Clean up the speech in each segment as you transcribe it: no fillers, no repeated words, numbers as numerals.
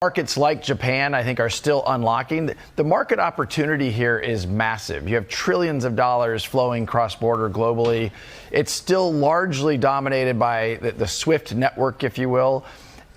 Markets like Japan, I think, are still unlocking. The market opportunity here is massive. You have trillions of dollars flowing cross-border globally. It's still largely dominated by the SWIFT network, if you will.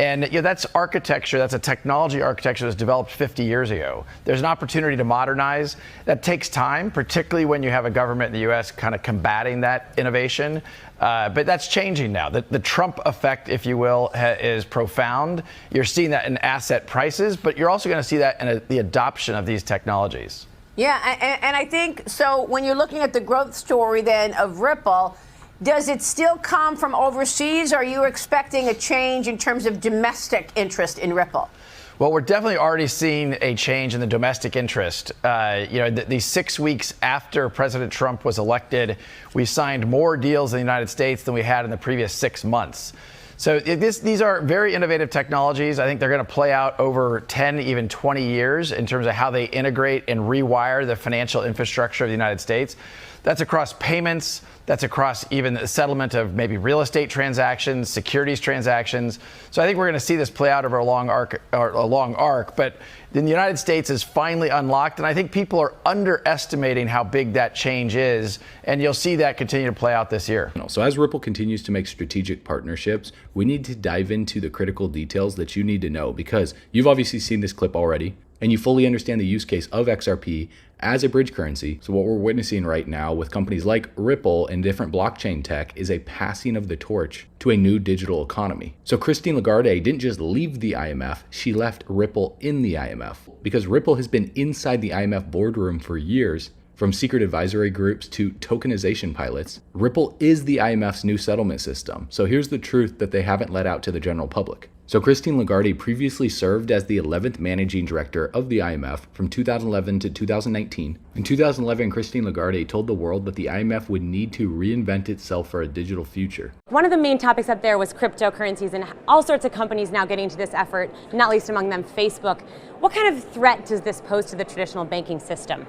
And that's architecture, that's a technology architecture that's developed 50 years ago. There's an opportunity to modernize. That takes time, particularly when you have a government in the U.S. kind of combating that innovation. But that's changing now. The Trump effect, if you will, is profound. You're seeing that in asset prices, but you're also going to see that in the adoption of these technologies. Yeah, and I think, so when you're looking at the growth story then of Ripple, does it still come from overseas? Or are you expecting a change in terms of domestic interest in Ripple? Well, we're definitely already seeing a change in the domestic interest. The 6 weeks after President Trump was elected, we signed more deals in the United States than we had in the previous 6 months. So these are very innovative technologies. I think they're going to play out over 10, even 20 years in terms of how they integrate and rewire the financial infrastructure of the United States. That's across payments. That's across even the settlement of maybe real estate transactions, securities transactions. So I think we're going to see this play out over a long arc. But the United States is finally unlocked, and I think people are underestimating how big that change is, and you'll see that continue to play out this year. So as Ripple continues to make strategic partnerships, we need to dive into the critical details that you need to know, because you've obviously seen this clip already, and you fully understand the use case of XRP as a bridge currency. So what we're witnessing right now with companies like Ripple and different blockchain tech is a passing of the torch to a new digital economy. So Christine Lagarde didn't just leave the IMF, she left Ripple in the IMF, because Ripple has been inside the IMF boardroom for years. From secret advisory groups to tokenization pilots, Ripple is the IMF's new settlement system. So here's the truth that they haven't let out to the general public. So Christine Lagarde previously served as the 11th managing director of the IMF from 2011 to 2019. In 2011, Christine Lagarde told the world that the IMF would need to reinvent itself for a digital future. One of the main topics up there was cryptocurrencies, and all sorts of companies now getting into this effort, not least among them Facebook. What kind of threat does this pose to the traditional banking system?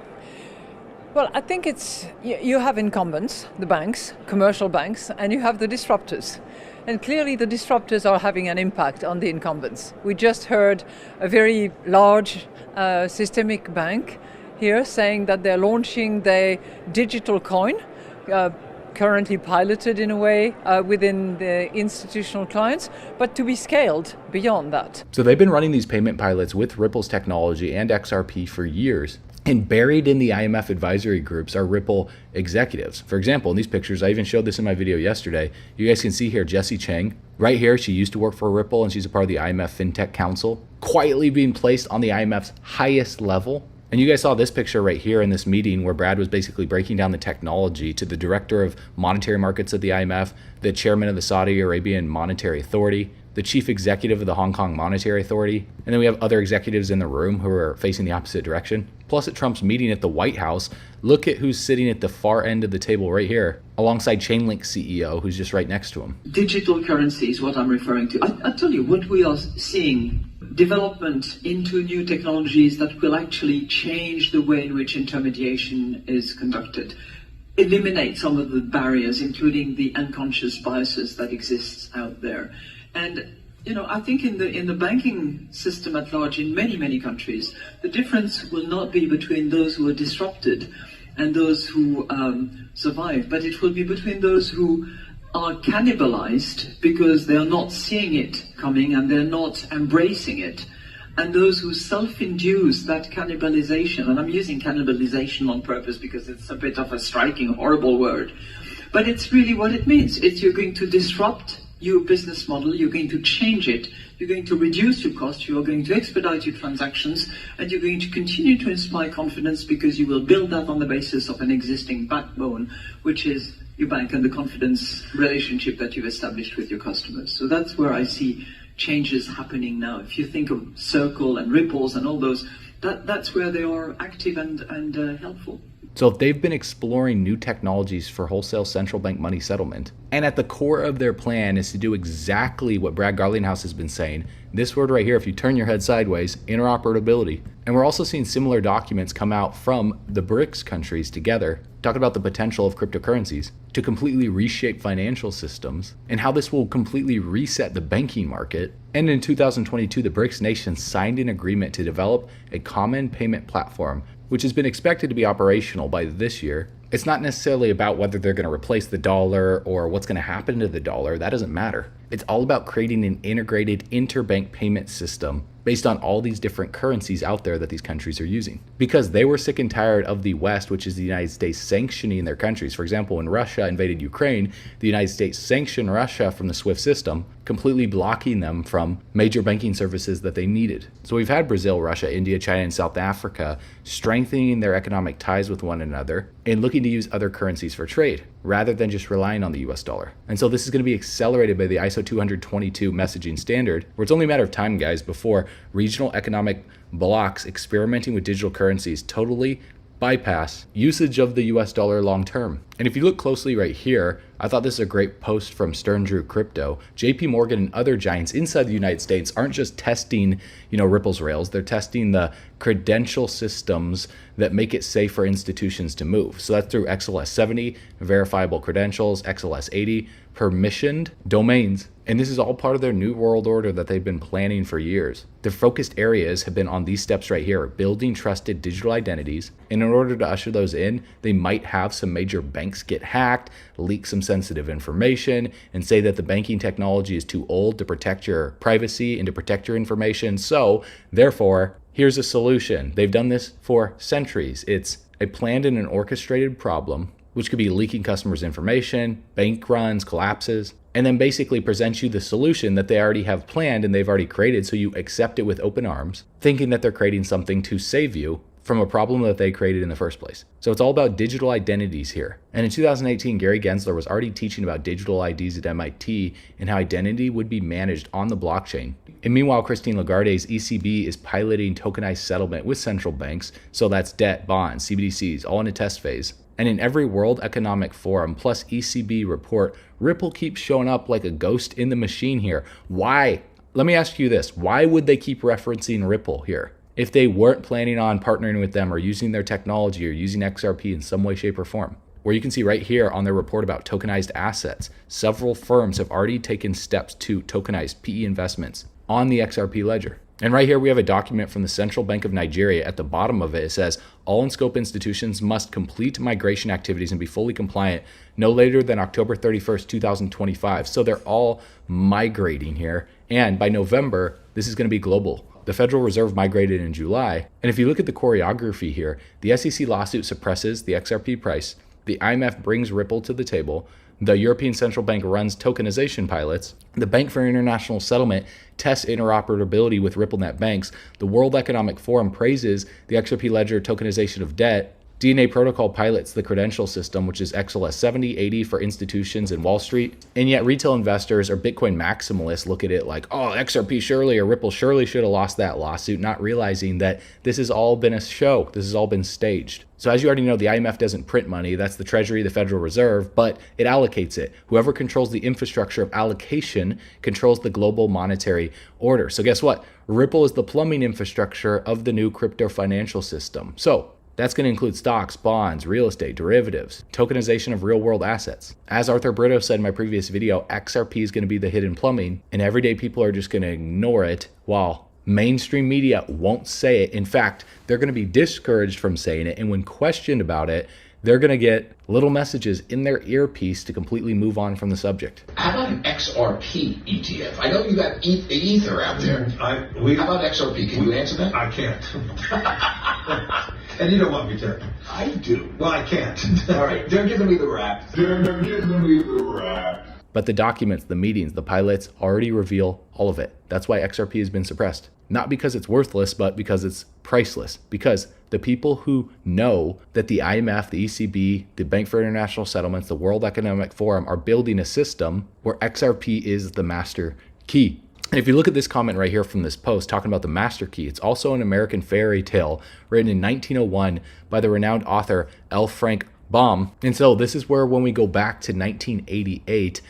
Well, I think you have incumbents, the banks, commercial banks, and you have the disruptors. And clearly the disruptors are having an impact on the incumbents. We just heard a very large systemic bank here saying that they're launching their digital coin, currently piloted in a way within the institutional clients, but to be scaled beyond that. So they've been running these payment pilots with Ripple's technology and XRP for years. And buried in the IMF advisory groups are Ripple executives. For example, in these pictures, I even showed this in my video yesterday. You guys can see here Jessie Chang. Right here, she used to work for Ripple and she's a part of the IMF FinTech Council, quietly being placed on the IMF's highest level. And you guys saw this picture right here in this meeting where Brad was basically breaking down the technology to the director of monetary markets at the IMF, the chairman of the Saudi Arabian Monetary Authority, the chief executive of the Hong Kong Monetary Authority, and then we have other executives in the room who are facing the opposite direction. Plus at Trump's meeting at the White House, look at who's sitting at the far end of the table right here, alongside Chainlink CEO, who's just right next to him. Digital currency is what I'm referring to. I tell you, what we are seeing, development into new technologies that will actually change the way in which intermediation is conducted, eliminate some of the barriers, including the unconscious biases that exist out there. And I think in the banking system at large, in many countries, the difference will not be between those who are disrupted and those who survive, but it will be between those who are cannibalized because they are not seeing it coming and they're not embracing it, and those who self-induce that cannibalization. And I'm using cannibalization on purpose because it's a bit of a striking, horrible word, but it's really what it means. It's you're going to disrupt your business model, you're going to change it, you're going to reduce your cost, you're going to expedite your transactions, and you're going to continue to inspire confidence because you will build that on the basis of an existing backbone, which is your bank and the confidence relationship that you've established with your customers. So that's where I see changes happening now. If you think of Circle and Ripples and all those, that's where they are active and helpful. So if they've been exploring new technologies for wholesale central bank money settlement, and at the core of their plan is to do exactly what Brad Garlinghouse has been saying, this word right here, if you turn your head sideways, interoperability. And we're also seeing similar documents come out from the BRICS countries together, talking about the potential of cryptocurrencies. to completely reshape financial systems and how this will completely reset the banking market. And in 2022, the BRICS nations signed an agreement to develop a common payment platform, which has been expected to be operational by this year. It's not necessarily about whether they're going to replace the dollar or what's going to happen to the dollar. That doesn't matter. It's all about creating an integrated interbank payment system based on all these different currencies out there that these countries are using. Because they were sick and tired of the West, which is the United States, sanctioning their countries. For example, when Russia invaded Ukraine, the United States sanctioned Russia from the SWIFT system, completely blocking them from major banking services that they needed. So we've had Brazil, Russia, India, China, and South Africa strengthening their economic ties with one another and looking to use other currencies for trade, rather than just relying on the US dollar. And so this is going to be accelerated by the ISO 20022 messaging standard, where it's only a matter of time, guys, before regional economic blocs experimenting with digital currencies totally bypass usage of the US dollar long term. And if you look closely right here, I thought this is a great post from Stern Drew Crypto. JP Morgan and other giants inside the United States aren't just testing, Ripple's rails, they're testing the credential systems that make it safe for institutions to move. So that's through XLS 70, verifiable credentials, XLS 80, permissioned domains. And this is all part of their new world order that they've been planning for years. Their focused areas have been on these steps right here, building trusted digital identities. And in order to usher those in, they might have some major banks get hacked, leak some sensitive information, and say that the banking technology is too old to protect your privacy and to protect your information. So therefore, here's a solution. They've done this for centuries. It's a planned and an orchestrated problem, which could be leaking customers' information, bank runs, collapses, and then basically present you the solution that they already have planned and they've already created, so you accept it with open arms, thinking that they're creating something to save you from a problem that they created in the first place. So it's all about digital identities here. And in 2018, Gary Gensler was already teaching about digital IDs at MIT and how identity would be managed on the blockchain. And meanwhile, Christine Lagarde's ECB is piloting tokenized settlement with central banks. So that's debt, bonds, CBDCs, all in a test phase. And in every World Economic Forum plus ECB report, Ripple keeps showing up like a ghost in the machine here. Why? Let me ask you this. Why would they keep referencing Ripple here if they weren't planning on partnering with them or using their technology or using XRP in some way, shape, or form? Where you can see right here on their report about tokenized assets, several firms have already taken steps to tokenize PE investments on the XRP ledger. And right here we have a document from the Central Bank of Nigeria. At the bottom of it, it says, all in-scope institutions must complete migration activities and be fully compliant no later than October 31st, 2025. So they're all migrating here. And by November, this is going to be global. The Federal Reserve migrated in July. And if you look at the choreography here, the SEC lawsuit suppresses the XRP price. The IMF brings Ripple to the table. The European Central Bank runs tokenization pilots. The Bank for International Settlement tests interoperability with RippleNet banks. The World Economic Forum praises the XRP ledger tokenization of debt. DNA Protocol pilots the credential system, which is XLS 70, 80 for institutions in Wall Street. And yet retail investors or Bitcoin maximalists look at it like, oh, XRP surely or Ripple surely should have lost that lawsuit, not realizing that this has all been a show. This has all been staged. So as you already know, the IMF doesn't print money. That's the Treasury, the Federal Reserve, but it allocates it. Whoever controls the infrastructure of allocation controls the global monetary order. So guess what? Ripple is the plumbing infrastructure of the new crypto financial system. So that's going to include stocks, bonds, real estate, derivatives, tokenization of real world assets. As Arthur Brito said in my previous video, XRP is going to be the hidden plumbing, and everyday people are just going to ignore it while mainstream media won't say it. In fact, they're going to be discouraged from saying it, and when questioned about it, they're going to get little messages in their earpiece to completely move on from the subject. How about an XRP ETF? I know you got Ether out there. How about XRP? Can you answer that? I can't. And you don't want me to. I do. Well, I can't. All right, they're giving me the rap. But the documents, the meetings, the pilots already reveal all of it. That's why XRP has been suppressed. Not because it's worthless, but because it's priceless. Because the people who know that the IMF, the ECB, the Bank for International Settlements, the World Economic Forum are building a system where XRP is the master key. And if you look at this comment right here from this post talking about the master key, it's also an American fairy tale written in 1901 by the renowned author L. Frank Baum. And so this is where, when we go back to 1988,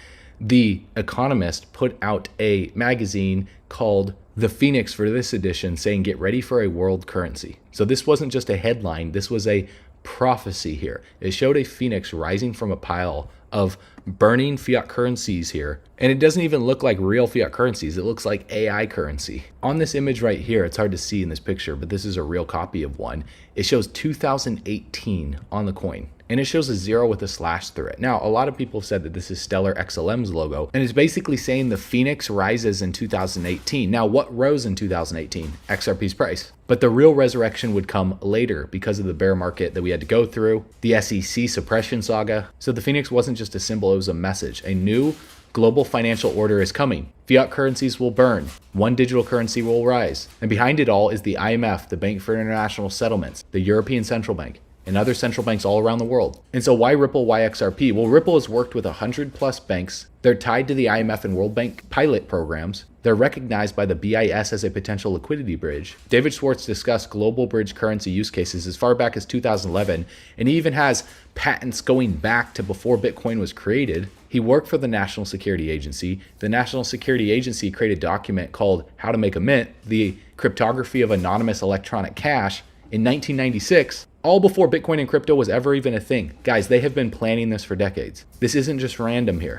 The Economist put out a magazine called The Phoenix for this edition, saying get ready for a world currency. So this wasn't just a headline, this was a prophecy here. It showed a phoenix rising from a pile of burning fiat currencies here. And it doesn't even look like real fiat currencies. It looks like AI currency. On this image right here, it's hard to see in this picture, but this is a real copy of one. It shows 2018 on the coin. And it shows a 0 with a slash through it. Now, a lot of people have said that this is Stellar XLM's logo, and it's basically saying the Phoenix rises in 2018. Now, what rose in 2018? XRP's price. But the real resurrection would come later because of the bear market that we had to go through, the SEC suppression saga. So the Phoenix wasn't just a symbol, it was a message. A new global financial order is coming. Fiat currencies will burn. One digital currency will rise. And behind it all is the IMF, the Bank for International Settlements, the European Central Bank, and other central banks all around the world. And so why Ripple, why XRP? Well, Ripple has worked with 100+ banks. They're tied to the IMF and World Bank pilot programs. They're recognized by the BIS as a potential liquidity bridge. David Schwartz discussed global bridge currency use cases as far back as 2011, and he even has patents going back to before Bitcoin was created. He worked for the National Security Agency. The National Security Agency created a document called How to Make a Mint, the cryptography of anonymous electronic cash, in 1996, all before Bitcoin and crypto was ever even a thing. Guys, they have been planning this for decades. This isn't just random here.